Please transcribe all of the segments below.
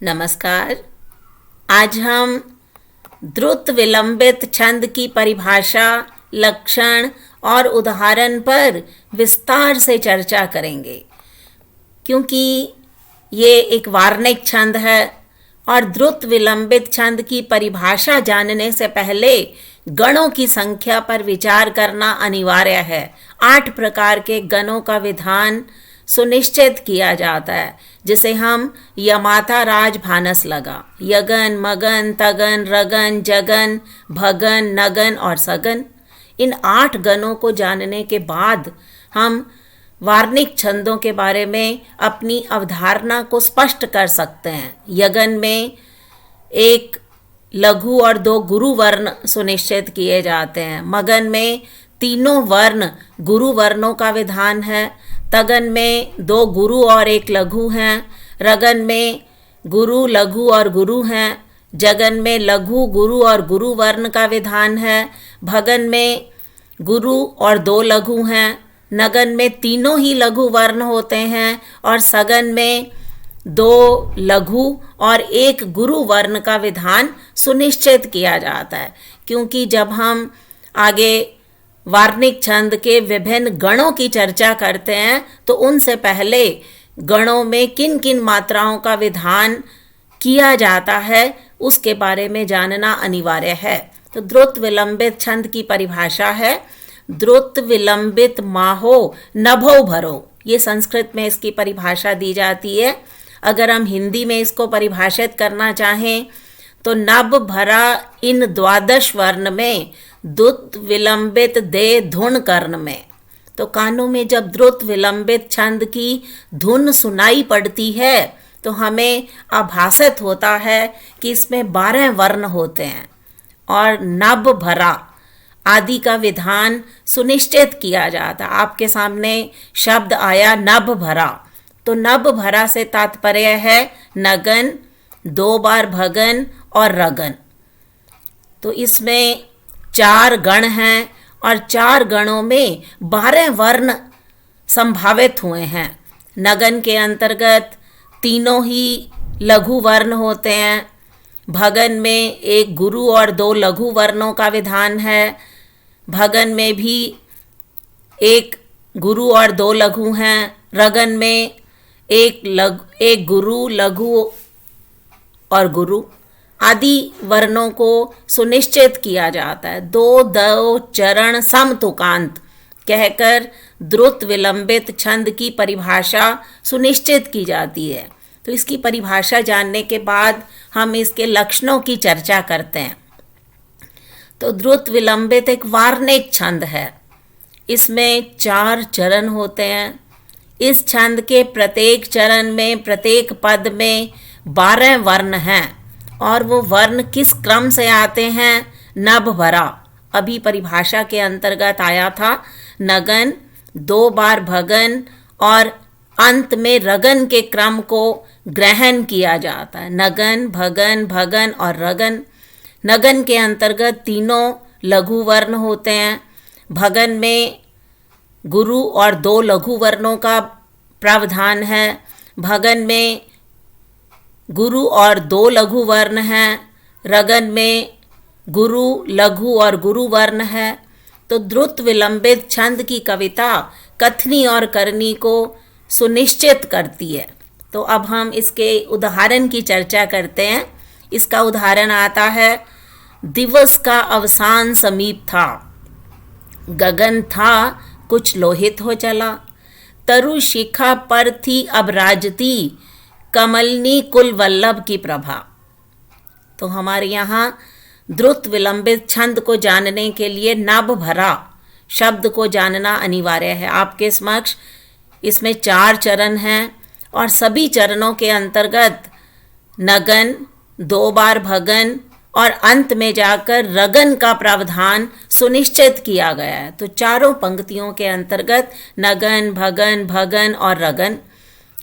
नमस्कार। आज हम द्रुत विलंबित छंद की परिभाषा, लक्षण और उदाहरण पर विस्तार से चर्चा करेंगे, क्योंकि ये एक वार्णिक छंद है और द्रुत विलंबित छंद की परिभाषा जानने से पहले गणों की संख्या पर विचार करना अनिवार्य है। 8 प्रकार के गणों का विधान सुनिश्चित किया जाता है, जिसे हम यमाता राज भानस लगा, यगन, मगन, तगन, रगन, जगन, भगन, नगन और सगन। इन 8 गणों को जानने के बाद हम वार्णिक छंदों के बारे में अपनी अवधारणा को स्पष्ट कर सकते हैं। यगन में 1 लघु और 2 गुरु वर्ण सुनिश्चित किए जाते हैं। मगन में तीनों वर्ण गुरु वर्णों का विधान है। तगन में 2 गुरु और 1 लघु हैं। रगन में गुरु, लघु और गुरु हैं। जगन में लघु, गुरु और गुरु वर्ण का विधान है। भगन में गुरु और 2 लघु हैं। नगन में तीनों ही लघु वर्ण होते हैं और सगन में 2 लघु और 1 गुरु वर्ण का विधान सुनिश्चित किया जाता है, क्योंकि जब हम आगे वार्णिक छंद के विभिन्न गणों की चर्चा करते हैं तो उनसे पहले गणों में किन किन मात्राओं का विधान किया जाता है उसके बारे में जानना अनिवार्य है। तो द्रुत विलंबित छंद की परिभाषा है, द्रुत विलंबित माहो नभो भरो। ये संस्कृत में इसकी परिभाषा दी जाती है। अगर हम हिंदी में इसको परिभाषित करना चाहें तो नभ भरा इन 12 वर्ण में द्रुत विलंबित दे धुन कर्ण में। तो कानों में जब द्रुत विलंबित छंद की धुन सुनाई पड़ती है तो हमें आभासित होता है कि इसमें 12 वर्ण होते हैं और नभ भरा आदि का विधान सुनिश्चित किया जाता। आपके सामने शब्द आया नभ भरा, तो नभ भरा से तात्पर्य है नगन, 2 बार भगन और रगन। तो इसमें 4 गण हैं और 4 गणों में 12 वर्ण संभावित हुए हैं। नगन के अंतर्गत तीनों ही लघु वर्ण होते हैं। भगन में 1 गुरु और 2 लघु वर्णों का विधान है। भगन में भी 1 गुरु और 2 लघु हैं। रगन में 1 गुरु, लघु और गुरु आदि वर्णों को सुनिश्चित किया जाता है। 2 दो चरण सम तुकांत कहकर द्रुत विलंबित छंद की परिभाषा सुनिश्चित की जाती है। तो इसकी परिभाषा जानने के बाद हम इसके लक्षणों की चर्चा करते हैं। तो द्रुत विलंबित एक वार्णिक छंद है। इसमें 4 चरण होते हैं। इस छंद के प्रत्येक चरण में, प्रत्येक पद में 12 वर्ण हैं और वो वर्ण किस क्रम से आते हैं? नभ भरा अभी परिभाषा के अंतर्गत आया था। नगन, 2 बार भगन और अंत में रगन के क्रम को ग्रहण किया जाता है। नगन, भगन, भगन और रगन। नगन के अंतर्गत तीनों लघु वर्ण होते हैं। भगन में गुरु और 2 लघु वर्णों का प्रावधान है। भगन में गुरु और 2 लघु वर्ण हैं। रगन में गुरु, लघु और गुरु वर्ण है। तो द्रुत विलंबित छंद की कविता कथनी और करनी को सुनिश्चित करती है। तो अब हम इसके उदाहरण की चर्चा करते हैं। इसका उदाहरण आता है, दिवस का अवसान समीप था, गगन था कुछ लोहित हो चला, तरु शिखा पर थी अब राजती, कमलनी कुल वल्लभ की प्रभा। तो हमारे यहाँ द्रुत विलंबित छंद को जानने के लिए नभ भरा शब्द को जानना अनिवार्य है। आपके समक्ष इसमें 4 चरण हैं और सभी चरणों के अंतर्गत नगन, 2 बार भगन और अंत में जाकर रगन का प्रावधान सुनिश्चित किया गया है। तो चारों पंक्तियों के अंतर्गत नगन, भगन, भगन और रगन,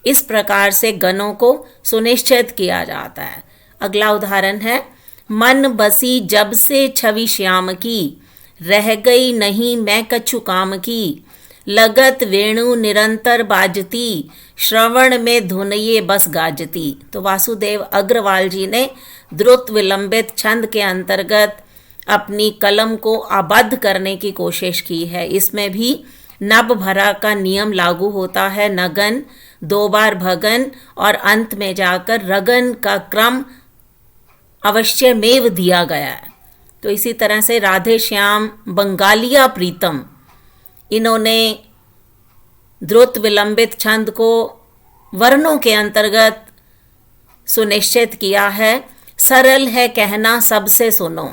इस प्रकार से गणों को सुनिश्चित किया जाता है। अगला उदाहरण है, मन बसी जब से छवि श्याम की, रह गई नहीं मैं कछु काम की, लगत वेणु निरंतर बाजती, श्रवण में धुन ये बस गाजती। तो वासुदेव अग्रवाल जी ने द्रुत विलंबित छंद के अंतर्गत अपनी कलम को आबद्ध करने की कोशिश की है। इसमें भी नभ भरा का नियम लागू होता है। नगन, 2 बार भगन और अंत में जाकर रगन का क्रम अवश्य मेव दिया गया है। तो इसी तरह से राधे श्याम बंगालिया प्रीतम, इन्होंने द्रुत विलंबित छंद को वर्णों के अंतर्गत सुनिश्चित किया है। सरल है कहना सबसे सुनो,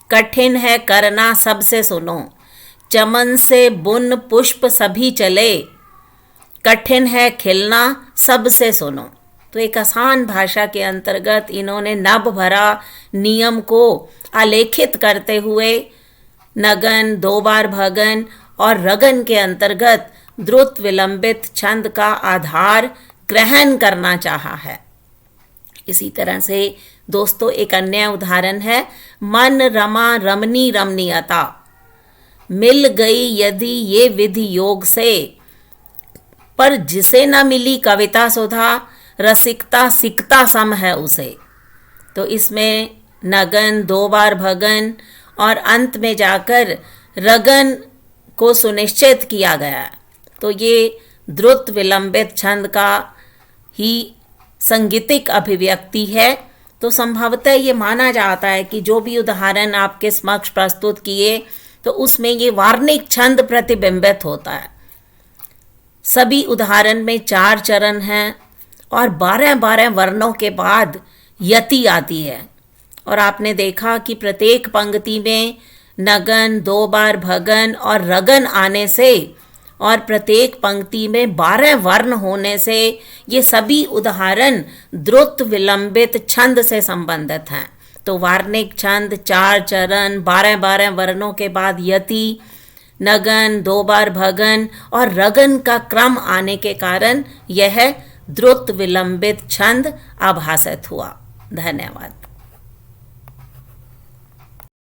कठिन है करना सबसे सुनो, चमन से बुन पुष्प सभी चले, कठिन है खिलना सबसे सुनो। तो एक आसान भाषा के अंतर्गत इन्होंने नभ भरा नियम को आलेखित करते हुए नगन, 2 बार भगन और रगन के अंतर्गत द्रुत विलंबित छंद का आधार ग्रहण करना चाहा है। इसी तरह से दोस्तों एक अन्य उदाहरण है, मन रमा रमनी रमणीयता, मिल गई यदि ये विधि योग से, पर जिसे न मिली कविता सुधा, रसिकता सिकता सम है उसे। तो इसमें नगन, 2 बार भगन और अंत में जाकर रगन को सुनिश्चित किया गया। तो ये द्रुत विलंबित छंद का ही संगीतिक अभिव्यक्ति है। तो संभवतः ये माना जाता है कि जो भी उदाहरण आपके समक्ष प्रस्तुत किए तो उसमें ये वार्णिक छंद प्रतिबिंबित होता है। सभी उदाहरण में 4 चरण हैं और 12-12 वर्णों के बाद यति आती है। और आपने देखा कि प्रत्येक पंक्ति में नगन, 2 बार भगन और रगन आने से और प्रत्येक पंक्ति में 12 वर्ण होने से ये सभी उदाहरण द्रुत विलंबित छंद से संबंधित हैं। तो वार्णिक छंद, 4 चरण, 12-12 वर्णों के बाद यति, नगन, 2 बार भगन और रगन का क्रम आने के कारण यह द्रुत विलंबित छंद आभासित हुआ। धन्यवाद।